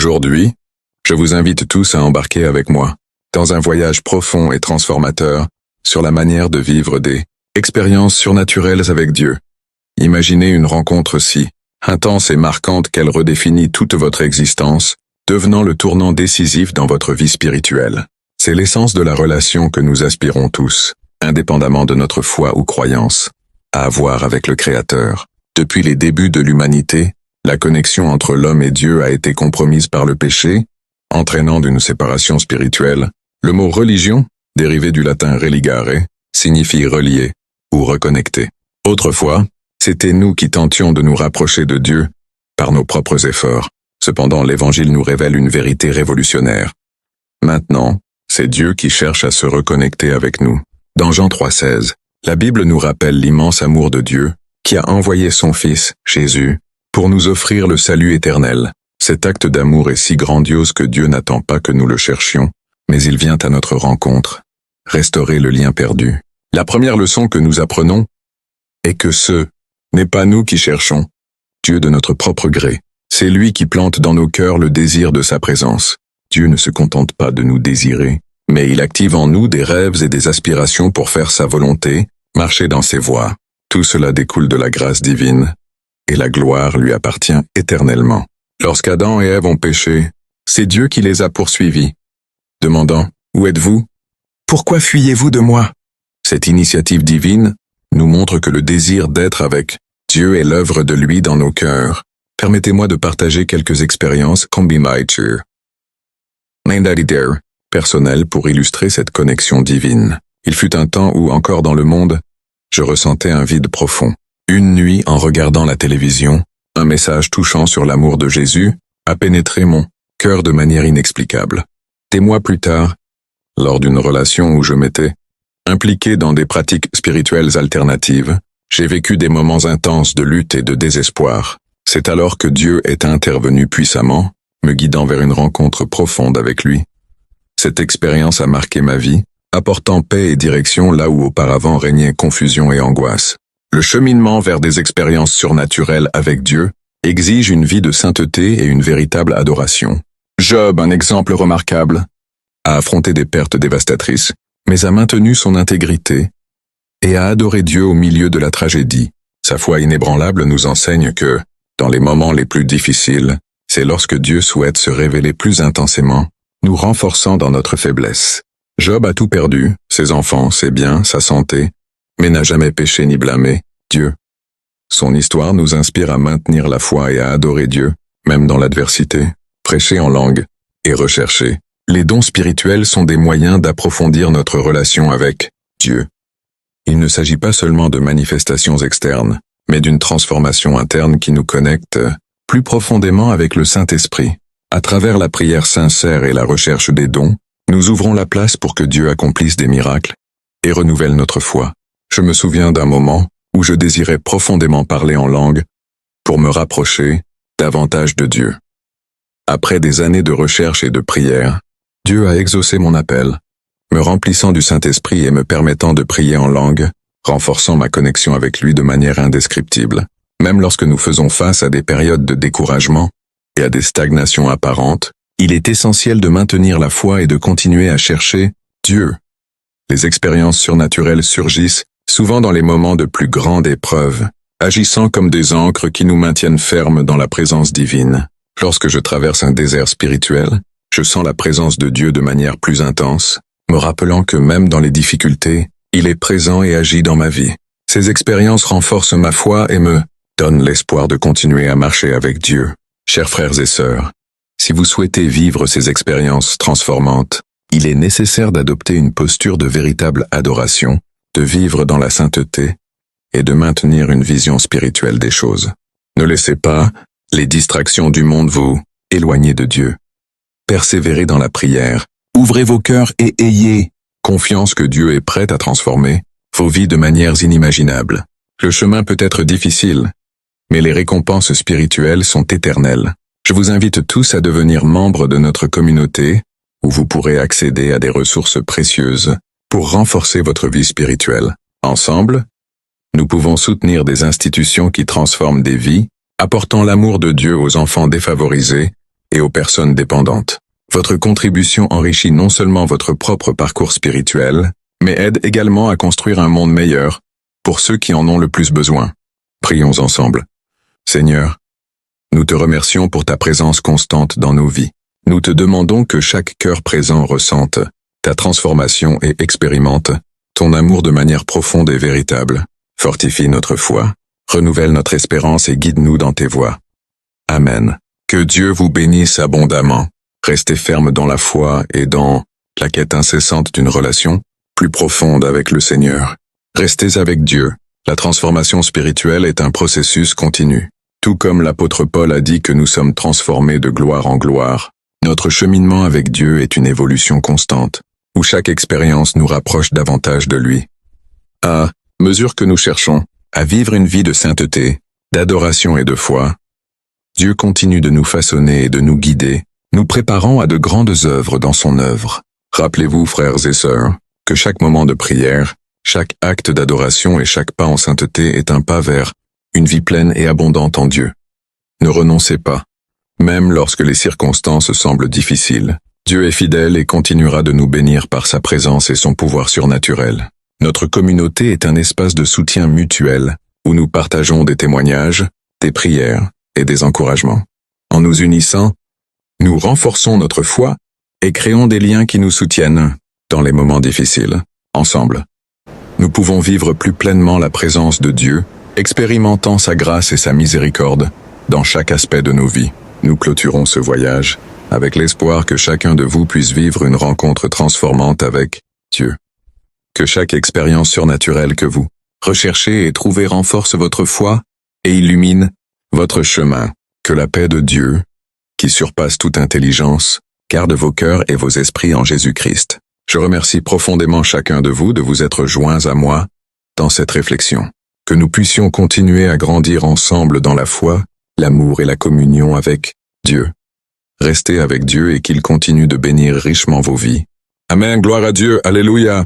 Aujourd'hui, je vous invite tous à embarquer avec moi dans un voyage profond et transformateur sur la manière de vivre des expériences surnaturelles avec Dieu. Imaginez une rencontre si intense et marquante qu'elle redéfinit toute votre existence, devenant le tournant décisif dans votre vie spirituelle. C'est l'essence de la relation que nous aspirons tous, indépendamment de notre foi ou croyance, à avoir avec le Créateur. Depuis les débuts de l'humanité, la connexion entre l'homme et Dieu a été compromise par le péché, entraînant d'une séparation spirituelle. Le mot religion, dérivé du latin religare, signifie relier ou reconnecter. Autrefois, c'était nous qui tentions de nous rapprocher de Dieu par nos propres efforts. Cependant, l'Évangile nous révèle une vérité révolutionnaire. Maintenant, c'est Dieu qui cherche à se reconnecter avec nous. Dans Jean 3,16, la Bible nous rappelle l'immense amour de Dieu, qui a envoyé son Fils, Jésus, pour nous offrir le salut éternel. Cet acte d'amour est si grandiose que Dieu n'attend pas que nous le cherchions, mais il vient à notre rencontre, restaurer le lien perdu. La première leçon que nous apprenons est que ce n'est pas nous qui cherchons Dieu de notre propre gré. C'est lui qui plante dans nos cœurs le désir de sa présence. Dieu ne se contente pas de nous désirer, mais il active en nous des rêves et des aspirations pour faire sa volonté, marcher dans ses voies. Tout cela découle de la grâce divine, et la gloire lui appartient éternellement. Lorsqu'Adam et Ève ont péché, c'est Dieu qui les a poursuivis, demandant « Où êtes-vous? Pourquoi fuyez-vous de moi ?» Cette initiative divine nous montre que le désir d'être avec Dieu est l'œuvre de lui dans nos cœurs. Permettez-moi de partager quelques expériences personnelles pour illustrer cette connexion divine. Il fut un temps où, encore dans le monde, je ressentais un vide profond. Une nuit, en regardant la télévision, un message touchant sur l'amour de Jésus a pénétré mon cœur de manière inexplicable. Des mois plus tard, lors d'une relation où je m'étais impliqué dans des pratiques spirituelles alternatives, j'ai vécu des moments intenses de lutte et de désespoir. C'est alors que Dieu est intervenu puissamment, me guidant vers une rencontre profonde avec lui. Cette expérience a marqué ma vie, apportant paix et direction là où auparavant régnait confusion et angoisse. Le cheminement vers des expériences surnaturelles avec Dieu exige une vie de sainteté et une véritable adoration. Job, un exemple remarquable, a affronté des pertes dévastatrices, mais a maintenu son intégrité et a adoré Dieu au milieu de la tragédie. Sa foi inébranlable nous enseigne que, dans les moments les plus difficiles, c'est lorsque Dieu souhaite se révéler plus intensément, nous renforçant dans notre faiblesse. Job a tout perdu, ses enfants, ses biens, sa santé, mais n'a jamais péché ni blâmé Dieu. Son histoire nous inspire à maintenir la foi et à adorer Dieu, même dans l'adversité, prêcher en langue et rechercher. Les dons spirituels sont des moyens d'approfondir notre relation avec Dieu. Il ne s'agit pas seulement de manifestations externes, mais d'une transformation interne qui nous connecte plus profondément avec le Saint-Esprit. À travers la prière sincère et la recherche des dons, nous ouvrons la place pour que Dieu accomplisse des miracles et renouvelle notre foi. Je me souviens d'un moment où je désirais profondément parler en langue pour me rapprocher davantage de Dieu. Après des années de recherche et de prière, Dieu a exaucé mon appel, me remplissant du Saint-Esprit et me permettant de prier en langue, renforçant ma connexion avec lui de manière indescriptible. Même lorsque nous faisons face à des périodes de découragement et à des stagnations apparentes, il est essentiel de maintenir la foi et de continuer à chercher Dieu. Les expériences surnaturelles surgissent souvent dans les moments de plus grande épreuve, agissant comme des ancres qui nous maintiennent fermes dans la présence divine. Lorsque je traverse un désert spirituel, je sens la présence de Dieu de manière plus intense, me rappelant que même dans les difficultés, il est présent et agit dans ma vie. Ces expériences renforcent ma foi et me donnent l'espoir de continuer à marcher avec Dieu. Chers frères et sœurs, si vous souhaitez vivre ces expériences transformantes, il est nécessaire d'adopter une posture de véritable adoration, de vivre dans la sainteté et de maintenir une vision spirituelle des choses. Ne laissez pas les distractions du monde vous éloigner de Dieu. Persévérez dans la prière, ouvrez vos cœurs et ayez confiance que Dieu est prêt à transformer vos vies de manières inimaginables. Le chemin peut être difficile, mais les récompenses spirituelles sont éternelles. Je vous invite tous à devenir membres de notre communauté, où vous pourrez accéder à des ressources précieuses pour renforcer votre vie spirituelle. Ensemble, nous pouvons soutenir des institutions qui transforment des vies, apportant l'amour de Dieu aux enfants défavorisés et aux personnes dépendantes. Votre contribution enrichit non seulement votre propre parcours spirituel, mais aide également à construire un monde meilleur pour ceux qui en ont le plus besoin. Prions ensemble. Seigneur, nous te remercions pour ta présence constante dans nos vies. Nous te demandons que chaque cœur présent ressente ta transformation et expérimente ton amour de manière profonde et véritable. Fortifie notre foi, renouvelle notre espérance et guide-nous dans tes voies. Amen. Que Dieu vous bénisse abondamment. Restez ferme dans la foi et dans la quête incessante d'une relation plus profonde avec le Seigneur. Restez avec Dieu. La transformation spirituelle est un processus continu. Tout comme l'apôtre Paul a dit que nous sommes transformés de gloire en gloire, notre cheminement avec Dieu est une évolution constante, où chaque expérience nous rapproche davantage de lui. À mesure que nous cherchons à vivre une vie de sainteté, d'adoration et de foi, Dieu continue de nous façonner et de nous guider, nous préparant à de grandes œuvres dans son œuvre. Rappelez-vous, frères et sœurs, que chaque moment de prière, chaque acte d'adoration et chaque pas en sainteté est un pas vers une vie pleine et abondante en Dieu. Ne renoncez pas. Même lorsque les circonstances semblent difficiles, Dieu est fidèle et continuera de nous bénir par sa présence et son pouvoir surnaturel. Notre communauté est un espace de soutien mutuel, où nous partageons des témoignages, des prières et des encouragements. En nous unissant, nous renforçons notre foi et créons des liens qui nous soutiennent dans les moments difficiles. Ensemble, nous pouvons vivre plus pleinement la présence de Dieu, expérimentant sa grâce et sa miséricorde dans chaque aspect de nos vies. Nous clôturons ce voyage avec l'espoir que chacun de vous puisse vivre une rencontre transformante avec Dieu. Que chaque expérience surnaturelle que vous recherchez et trouvez renforce votre foi et illumine votre chemin. Que la paix de Dieu, qui surpasse toute intelligence, garde vos cœurs et vos esprits en Jésus-Christ. Je remercie profondément chacun de vous être joints à moi dans cette réflexion. Que nous puissions continuer à grandir ensemble dans la foi, l'amour et la communion avec Dieu. Restez avec Dieu et qu'il continue de bénir richement vos vies. Amen, gloire à Dieu, alléluia.